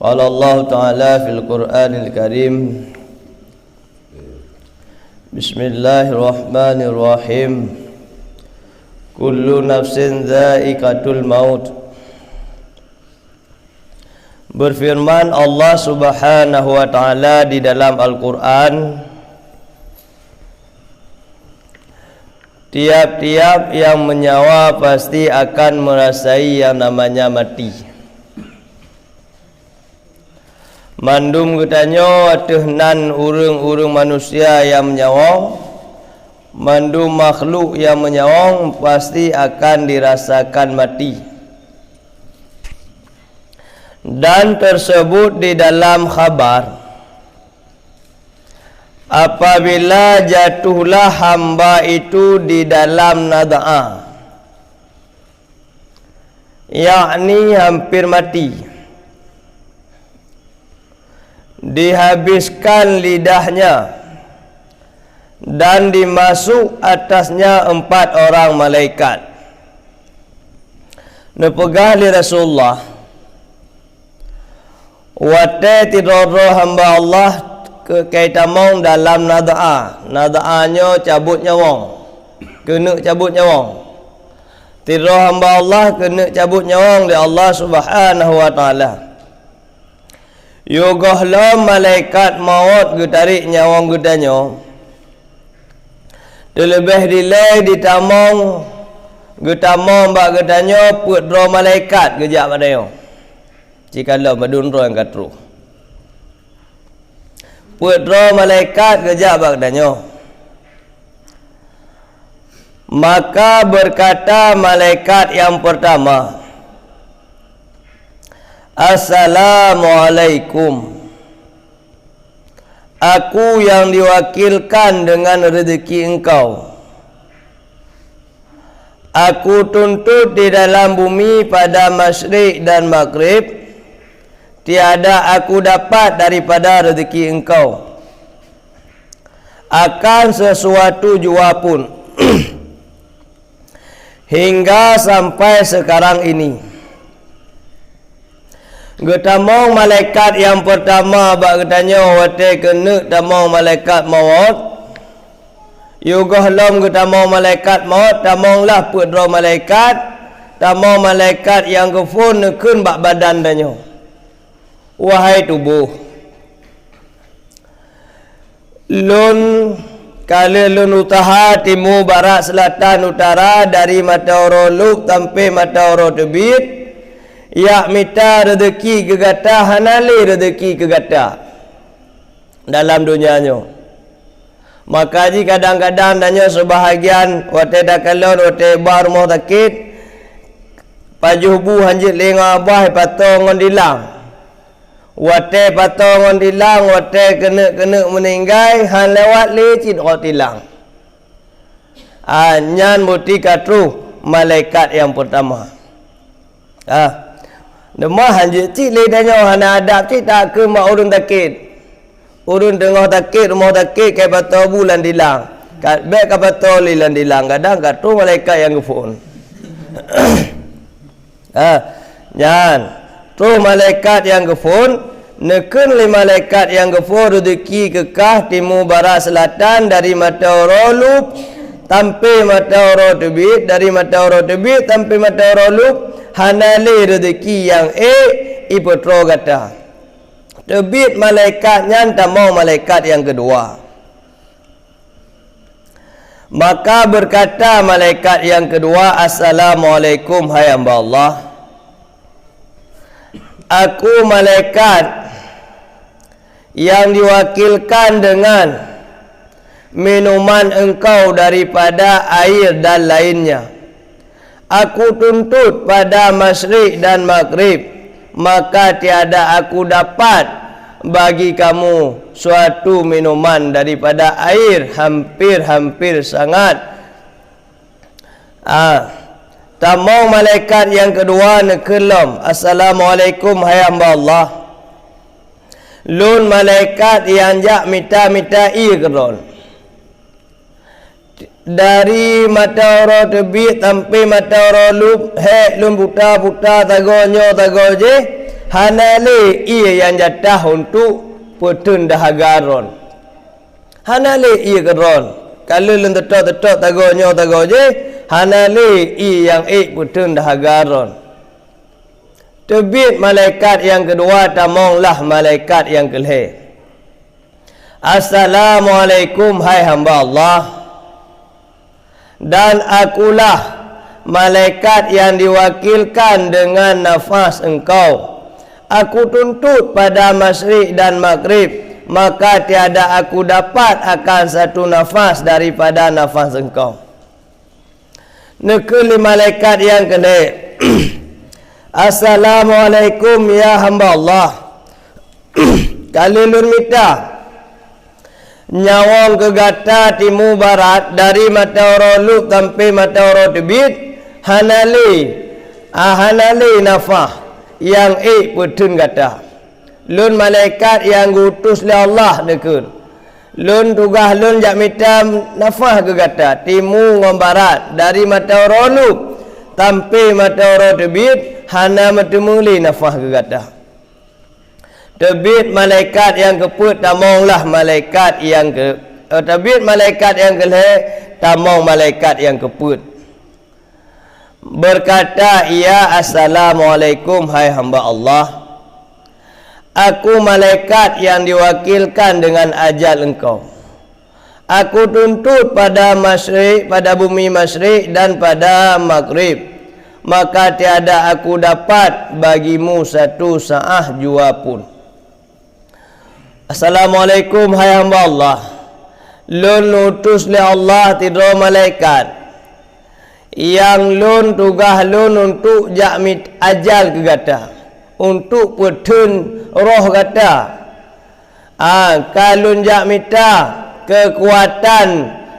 Qala Allah Ta'ala fil Qur'anil Karim. Bismillahirrahmanirrahim. Kullu nafsin dha'iqatul maut. Berfirman Allah Subhanahu wa Ta'ala di dalam Al-Quran, tiap-tiap yang menyawa pasti akan merasai yang namanya mati. Mandum getanyo atehnan urang-urang manusia yang menyawang, mandum makhluk yang menyawang pasti akan dirasakan mati. Dan tersebut di dalam khabar, apabila jatuhlah hamba itu di dalam nada'ah, yakni hampir mati, dihabiskan lidahnya dan dimasuk atasnya 4 orang malaikat. Nepegah li Rasulullah, wate tidoro hamba Allah ke kaitamong dalam nada'ah. Nada'ahnya cabut nyawang, kena cabut nyawang. Tidoro hamba Allah kena cabut nyawang di Allah Subhanahu wa Ta'ala. Yogohlah malaikat maut getarik nyawang getanyo, terlebih dilai ditamong getamong bak getanyo put roh malaikat gejak padayo. Jika lo madun roh yang katru put roh malaikat gejak bak getanyo, maka berkata malaikat yang pertama, Assalamualaikum. Aku yang diwakilkan dengan rezeki engkau. Aku tuntut di dalam bumi pada masyrik dan maghrib, tiada aku dapat daripada rezeki engkau akan sesuatu jua pun hingga sampai sekarang ini. Getamong malaikat yang pertama bak getanya wate kena tamong malaikat maut. Yugoh lom getamong malaikat maut, tamonglah put roh malaikat, tamong malaikat yang kefun nekun bak badan danyo. Wahai tubuh, lun kala lun utaha timur barat selatan utara, dari mata oroluk sampai mata orol tebit, ya minta rezeki kegata, hanali rezeki kegata dalam dunianya. Maka jika kadang-kadang tanya sebahagian wate dakalon wate bar rumah sakit pajuh bu hanjit lenga abah patong ngon dilang, wate patong ngon dilang, wate kena meninggai han lewat lecit ro tilang. Nyan muti katru malaikat yang pertama. Demah hanjit cik le danyo hana adab cik tak ke mak urun takit. Urun tengah takit, rumah takit kai patau bulan dilang. Kat beg ka patau lilan dilang. Kadang kat tu malaikat yang gefon. Nyan. Tu malaikat yang gefon, neken le malaikat yang gefon rezeki kekah timur barat selatan, dari mata orolub sampai mata orol tebit, dari mata orol tebit sampai mata orolub, hanali rezeki yang ipetro kata tebit malaikat nyan tamong malaikat yang kedua. Maka berkata malaikat yang kedua, Assalamualaikum hai hamba Allah. Aku malaikat yang diwakilkan dengan minuman engkau daripada air dan lainnya. Aku tuntut pada masyrik dan maghrib, maka tiada aku dapat bagi kamu suatu minuman daripada air, hampir-hampir sangat. Tamong malaikat yang kedua nekelom, Assalamualaikum hai hamba Allah. Lun malaikat yang jak minta-minta keron, dari mata orang tebit sampai mata orang lum buta tagonyo je hanale ia yang jatah untuk putun dahagaron. Hanale ia geron. Kalau lun tetok tagonyo je, hanale ia yang putun dahagaron. Terbit malaikat yang kedua, tamonglah malaikat yang kelih. Assalamualaikum hai hamba Allah. Dan akulah malaikat yang diwakilkan dengan nafas engkau. Aku tuntut pada masyrik dan maghrib, maka tiada aku dapat akan satu nafas daripada nafas engkau. Nekeli malaikat yang kelih. Assalamualaikum ya hamba Allah. Kalilun mita nyawang ke gata timu barat dari mata oroluk sampai mata orol tebit hanali nafah yang putun gata. Lun malaikat yang gutus oleh Allah dekun. Lun tugah lun jak mita nafah ke gata timu ngom barat dari mata oroluk sampai mata orol tebit hana matemuli nafah ke gata. Terbit malaikat yang keput, tamonglah malaikat yang terbit malaikat yang kelih, tamong malaikat yang keput. Berkata ia, assalamualaikum hai hamba Allah. Aku malaikat yang diwakilkan dengan ajal engkau. Aku tuntut pada masyrik, pada bumi masyrik dan pada maghrib. Maka tiada aku dapat bagimu satu sa'ah jua pun. Assalamualaikum hai hamba Allah. Lun utus li Allah tidro malaikat yang lun tugah lun untuk jakmit ajal ke gata, untuk putun roh gata. Kalun jakmita kekuatan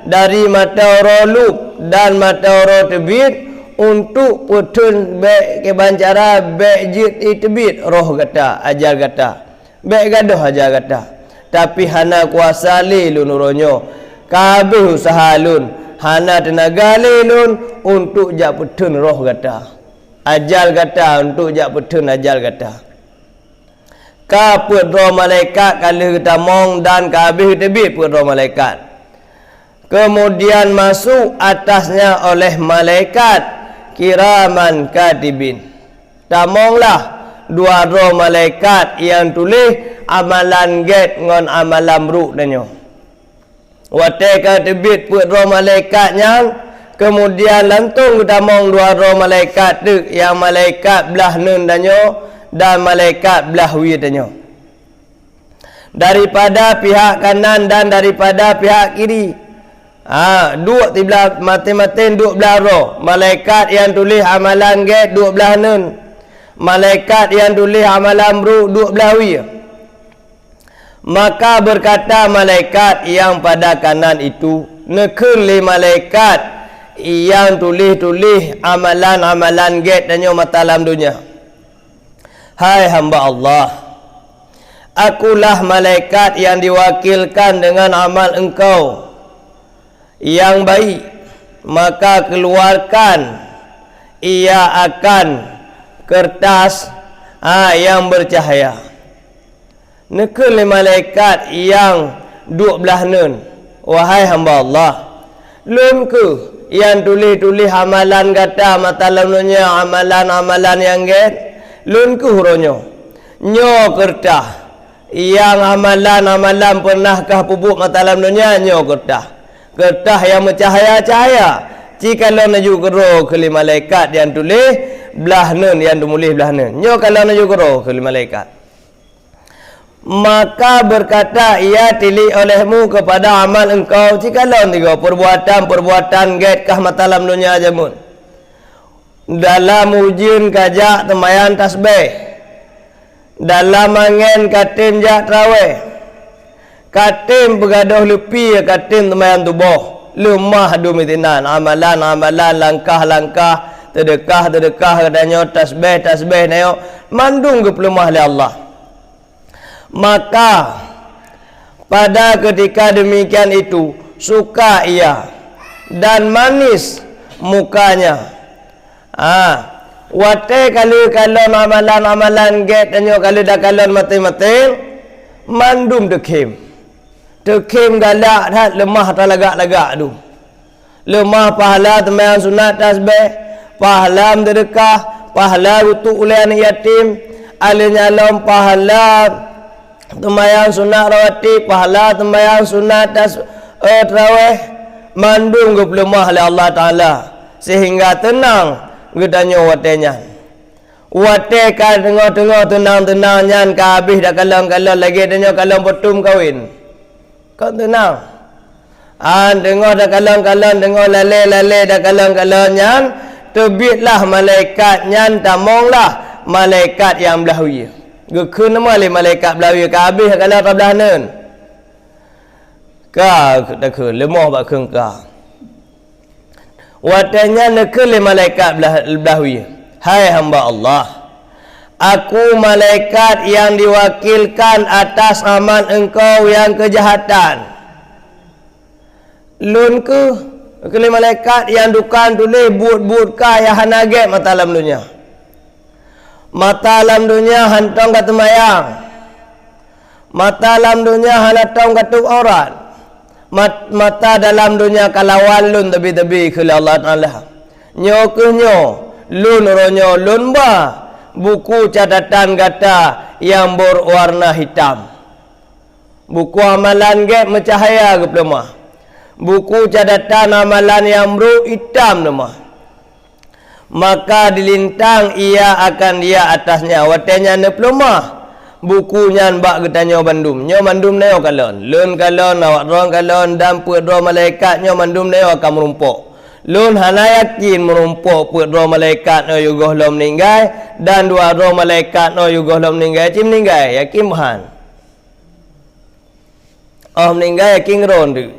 dari mata roluk dan mata roh tebit untuk putun baik kebancara baik jit itebit roh gata ajal gata baik gadoh ajal gata. Tapi hana kuasa li lun uronyo kabeh usaha lun hana tenaga li lun untuk jak putun roh gata ajal gata, untuk jak putun ajal gata. Ka put roh malaikat kalau kita mong dan kabeh tebit put roh malaikat, kemudian masuk atasnya oleh malaikat kiraman katibin. Tamonglah dua roh malaikat yang tulis amalan get ngon amalan ruk danyo. Wate katibit put roh malaikat yang kemudian lantung tamong dua roh malaikat tu yang malaikat belah nun danyo dan malaikat belah wi danyo. Daripada pihak kanan dan daripada pihak kiri. Dua tibelah mati-matin dua belah roh. Malaikat yang tulis amalan get dua belah nun. Malaikat yang tulis amalan bru dua belah wi. Maka berkata malaikat yang pada kanan itu, nekun li malaikat yang tulis-tulis amalan-amalan get dan mata alam dunia. Hai hamba Allah, akulah malaikat yang diwakilkan dengan amal engkau yang baik, maka keluarkan ia akan kertas yang bercahaya. Nekul malaikat yang 12 nun. Wahai hamba Allah, lun ke yang tulis-tulis amalan kata mata lamnya amalan-amalan yang get lun ke huronyo nyo kertas yang amalan-amalan pernahkah pupuk mata lamnya nyo kertas yang bercahaya-cahaya. Jika lo naju gero ke malaikat yang tulis belah nun yang dumulis belah nun. Nyo kalau naju gero ke malaikat. Maka berkata ia tili olehmu kepada amal engkau. Jika lo tiga perbuatan get kah matalam dunia jamun. Dalam ujin kajak temayan tasbih. Dalam angin katin jak traweh. Katim begadoh lepi katim temayan tubuh. Lemah dumitinan amalan-amalan langkah-langkah sedekah katanya tasbih nayo mandung ke pelemah oleh Allah. Maka pada ketika demikian itu suka ia dan manis mukanya. Wate kalau amalan get danyo kalau dah kalon mati mandum dekim galak dah lemah talagak tu. Lemah pahala temayang sunat tasbih, pahala sedekah, pahala untuk ulian yatim, alin-alon pahala temayang sunat rawatib, pahala temayang sunat tarawih, mandung ke lemah oleh Allah Taala sehingga tenang gedanya watenya. Wate ka tengok tenang nyan ka habis dah kalon lagi danyo kalon potum kawin. Kau tenang. Dengar dah kalon dengar lale dah kalon nyan terbitlah malaikat nyan tamonglah malaikat yang belahui. Gekun nama le malaikat belahui ka habis kalau belah nen. Ka dak lemah bak keung ka. Watanya nekele malaikat belahui. Hai hamba Allah, aku malaikat yang diwakilkan atas amal engkau yang kejahatan. Lun ke kali malaikat yang dukan tulis but ka yang hanage mata alam dunia. Mata alam dunia hantong kata mayang. Mata alam dunia hanatong kata aurat. Mata dalam dunia kalawan lun tebi-tebi ke Allah Taala. Nyo ke nyo, lun ronyo lun ba buku catatan kata yang berwarna hitam. Buku amalan gap mencahaya ke pelemah. Buku catatan amalan yang bro hitam nama. Maka dilintang ia akan dia atasnya. Watenya ne pelumah. Bukunya bak getanya bandum. Nyo mandum neo kalon. Lun kalon awak rong kalon dan puat dua malaikat nyo mandum neo akan merumpuk. Lun hana yakin merumpuk puat dua malaikat no yugoh lom meninggal dan dua dua malaikat no yugoh lom meninggal. Cim meninggal yakin bahan. Oh meninggal yakin ron tu.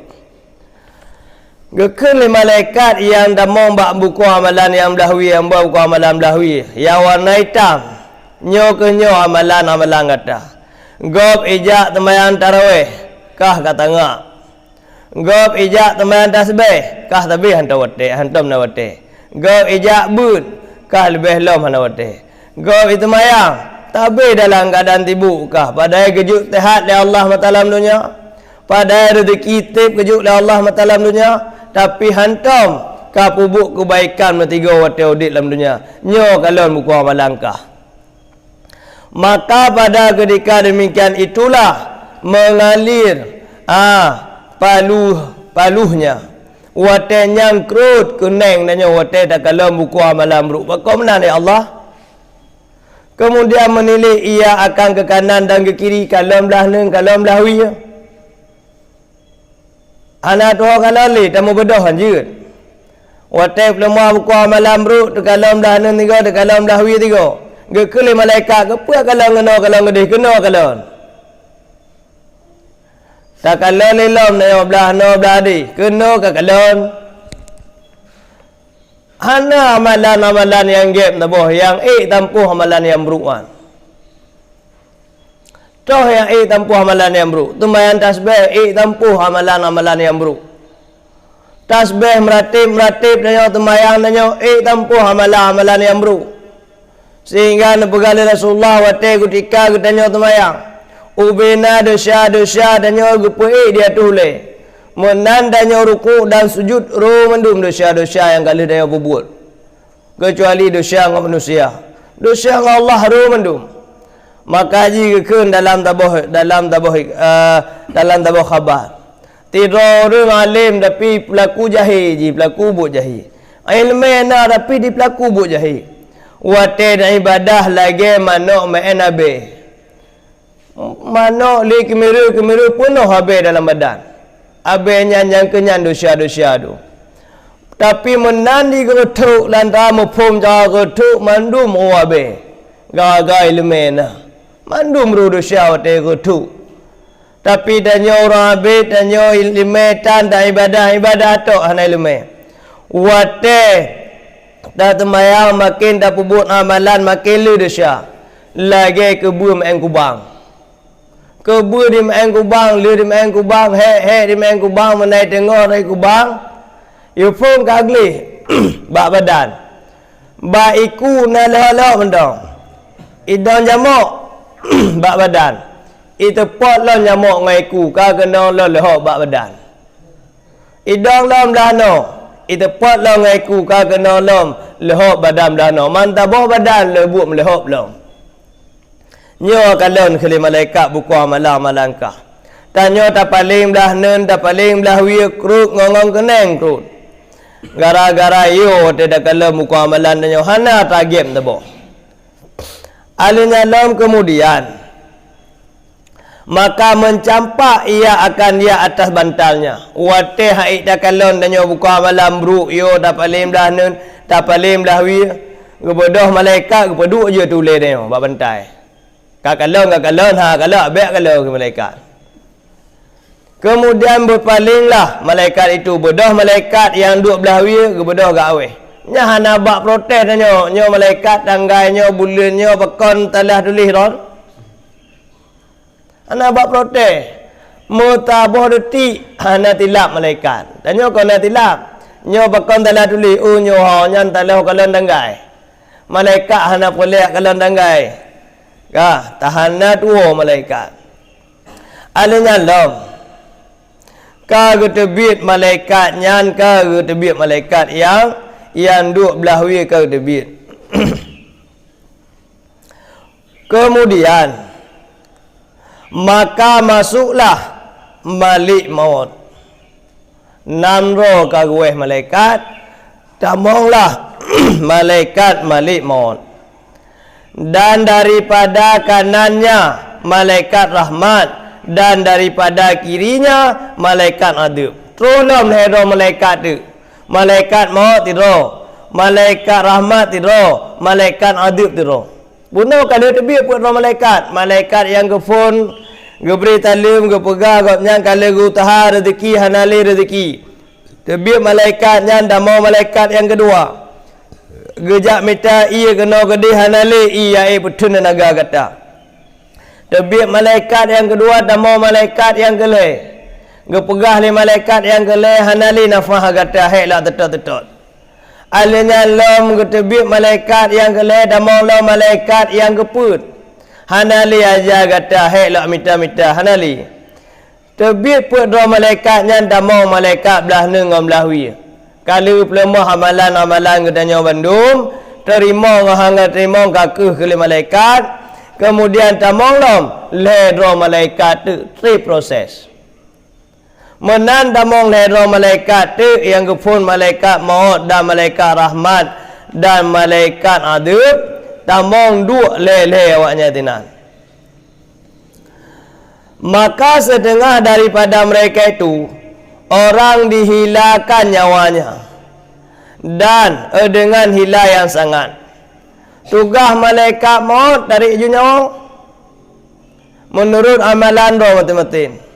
Gekun li malaikat yang damong bak buku amalan yang belahui, yang buat buku amalan belahui yang warna hitam. Nyo ke nyo amalan kata. Gop ijak temayang tarawih kah kata ngak. Gop ijak temayang tasbih kah tabi hantar wate, hantam na wate. Gop ijak bud kah lebih lom hana wate. Gop itu mayang tabi dalam keadaan tibu kah padai kejut tehat li Allah matalam dunia. Padai rezeki tip kejut li Allah matalam dunia. Tapi hantam ka pubuk kebaikan metiga wate audit dalam dunia. Nyo kalon buku amalan kah. Maka pada ketika demikian itulah mengalir paluhnya. Wate nyangkrut kuneng nanya wate tak kalon buku amalan buruk. Kau menang ya Allah. Kemudian menilai ia akan ke kanan dan ke kiri kalon belah neng kalon belah wiya. Anak tua kalau li tamu bedoh anjir. Wate pelama buku amalan buruk tu kalon belah neng tiga tu kalon belah wiya tiga. Gekele malaikat ke apa kalau ngeno kalau ngedih kena kalau. Tak kalau lelom na belah no belah di kena ke kalon. Hana amalan-amalan yang gap taboh yang tampuh amalan yang beruan. Toh yang tampuh amalan yang buruk. Tumayan tasbih tampuh amalan-amalan yang buruk. Tasbih meratib dan tumayang dan tampuh amalan-amalan yang buruk. Sehingga nepegali Rasulullah wate ketika ketanya tumayang. Ubina dosa-dosa dan gepui dia tulis. Menan dan ruku dan sujud ro mendum dosa-dosa yang kali dia berbuat. Kecuali dosa dengan manusia. Dosa dengan Allah ro mendum. Maka jika dalam tabuh khabar. Tidak orang alim tapi pelaku jahil, pelaku buat jahil. Ilmu na tapi di pelaku buat jahil. Wate dan ibadah lagi manok nabi. Manok li kemiru penuh habis dalam badan. Habisnya yang kenyan dosa-dosa tu. Tapi menandi getuk lantar mepum jaga getuk mandum habis. Gaga ilmu na. Mandum dosa wate getuk. Tapi danyo orang habis danyo ilmu dan ibadah tu hana ilmu. Wate dah temayang makin dah pubut amalan makin lu dosa. Lagi kebu main kubang. Kebu di main kubang, lu di main kubang, he di main kubang menai tengok dari kubang. You pun kagli bak badan. Baiku nala benda. Idon jamuk bak badan. Itu pot lon jamuk ngaiku ka kena lehok bak badan. Idon lom dano. Itu pot lon ngaiku ka kena lom lehok badan dano. Mantabah badan lebut melehok lom. Nyo kalon khali malaikat buku amalan malangkah. Tanyo ta paling belah nen ta paling belah wi krut ngongong keneng krut. Gara-gara yo tidak kalau muka amalan dan Yohana tagim tebo. Alinya lom kemudian maka mencampak ia akan dia atas bantalnya. Wate haik dah kalon dan buka amalan bro yo tak paling dah nun tak paling dah wi gebodoh malaikat gepeduk je tulis dia bak bantai. Kakalon ha kalau abek kalau ke malaikat. Kemudian berpalinglah malaikat itu bodoh malaikat yang duduk belah wi bodoh gawe. Nya hana bak protes nyo malaikat tanggainyo bulannya bekon talah tulis ron. Hana bak protes. Mutabah detik hana tilap malaikat. Tanyo kena tilap. Nyo bekon talah tulis nyo nyan talah kalon tanggai. Malaikat hana polek kalon tanggai. Ka tahana tuo malaikat. Alanya lom ka getebit malaikat nyan ka getebit malaikat yang duk belah wi ka getebit. Kemudian maka masuklah Malik maut. Namro ka gueh malaikat tamonglah malaikat Malik maut. Dan daripada kanannya malaikat rahmat dan daripada kirinya malaikat adab. Tolong hero malaikat tu. Malaikat maut tiro, malaikat rahmat tiro, malaikat adab tiro. Bunuh kalau tebi pun malaikat, malaikat yang gefon, geberi talim, gepegah, gopnyang kalau gutaha rezeki hanali rezeki. Tebi malaikat yang damo malaikat yang kedua. Gejak mita ia kena gede hanali ia putun naga kata. Tebiak malaikat yang kedua damo malaikat yang kelih. Gepegah li malaikat yang kelih hanali nafah gata heklah tetot-tetot. Alanya lom getebiak malaikat yang kelih damo lom malaikat yang geput. Hanali aja gata heklah mita-mita hanali. Tebiak put dua malaikat yang damo malaikat belah nengam belah wi. Kalau pelemah amalan-amalan gedanya bandung terima ngahang terima kakuh ke malaikat. Kemudian tamong lom ledro malaikat tu three proses. Menan tamong ledro malaikat tu yang gepun malaikat maut dan malaikat rahmat dan malaikat adab tamong dua lele awaknya tinan. Maka setengah daripada mereka itu orang dihilangkan nyawanya dan dengan hila yang sangat. Tugas malaikat maut dari nyawa menurut amalan roh mati-mati.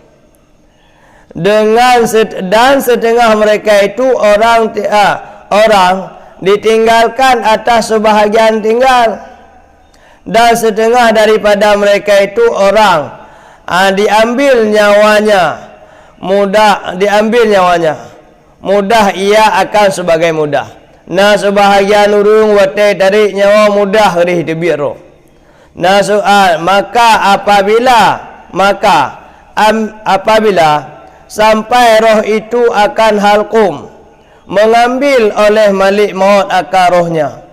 Dan setengah mereka itu orang ditinggalkan atas sebahagian tinggal. Dan setengah daripada mereka itu orang diambil nyawanya. Mudah ia akan sebagai mudah. Nah sebahagian urung wate dari nyawa mudah rih debiak roh. Nah soal maka apabila sampai roh itu akan halkum mengambil oleh Malik maut akar rohnya.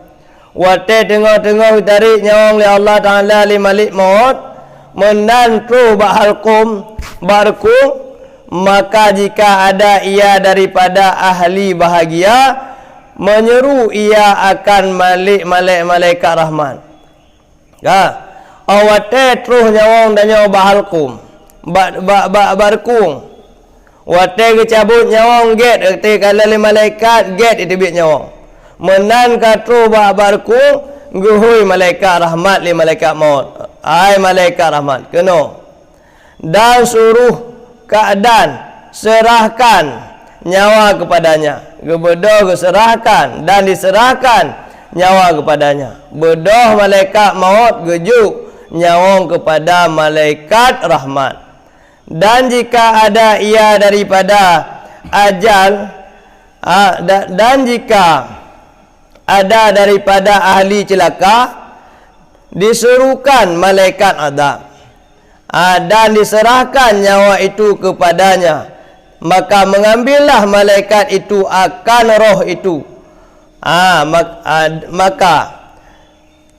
Wate tengah-tengah dari nyawa oleh Allah Taala li Malik maut menantu bak halkum barkum, maka jika ada ia daripada ahli bahagia menyeru ia akan malaikat rahman. Awate truh nyawang dan nyawa bahalkum barkung. Wate kecabut nyawang get kalau malaikat get itu biak nyawang. Menan katru barkung guhui malaikat rahmat li malaikat maut. Ai malaikat rahmat kena. Dan suruh keadaan serahkan nyawa kepadanya. Gebodoh keserahkan dan diserahkan nyawa kepadanya. Bodoh malaikat maut gejuk nyawang kepada malaikat rahmat. Dan jika ada ia daripada ajal dan jika ada daripada ahli celaka, disuruhkan malaikat azab, dan diserahkan nyawa itu kepadanya, maka mengambillah malaikat itu akan roh itu. Maka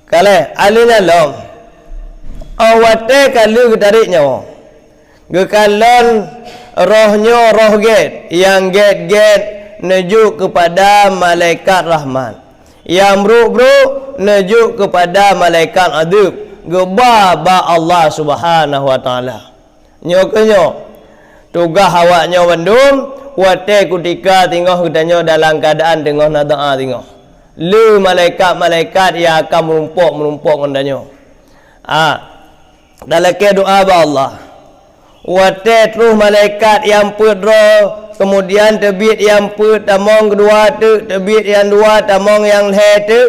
kalau alina lom awate kalau tarik nyawa gekalon rohnya roh get yang get menuju kepada malaikat rahman, yang bro menuju kepada malaikat adab gebaba Allah Subhanahu wa taala. Nyokonyo tugas awaknya wandum wate kutika tengah katanya dalam keadaan tengah nadaa tengah lu malaikat yang akan menumpuk ngandanyo. Dalam ke doa ba Allah wate terus malaikat yang pedro, kemudian terbit yang tamong kedua tu, terbit yang dua tamong yang he tu,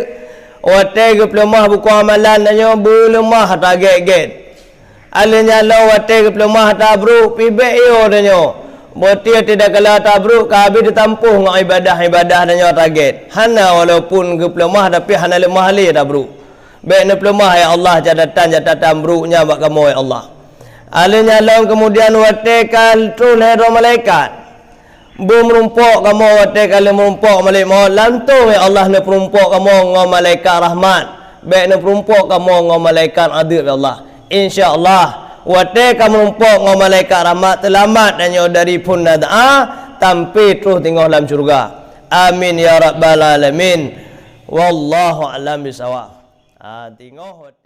wate geplemah buku amalan danyo belemah target. Alanya lo wate geplemah tabruk pibek yo danyo. Botia tidak kala tabruk kabeh ditampuh ngak ibadah danyo target. Hana walaupun geplemah tapi hana lemah li tabruk. Baik ne pelemah ya Allah catatan bruknya bak kamu ya Allah. Alanya lo kemudian wate kal tu hero malaikat. Merumpuk kamu wate kala merumpuk malaikat lantung ya Allah ne perumpuk kamu ngau malaikat rahmat. Baik ne perumpuk kamu ngau malaikat adil ya Allah. Insya-Allah wate kamu merumpuk ngau malaikat rahmat selamat dan yo dari pun tampi terus tinggal dalam syurga. Amin ya rabbal alamin. Wallahu a'lam bisawab. Tengok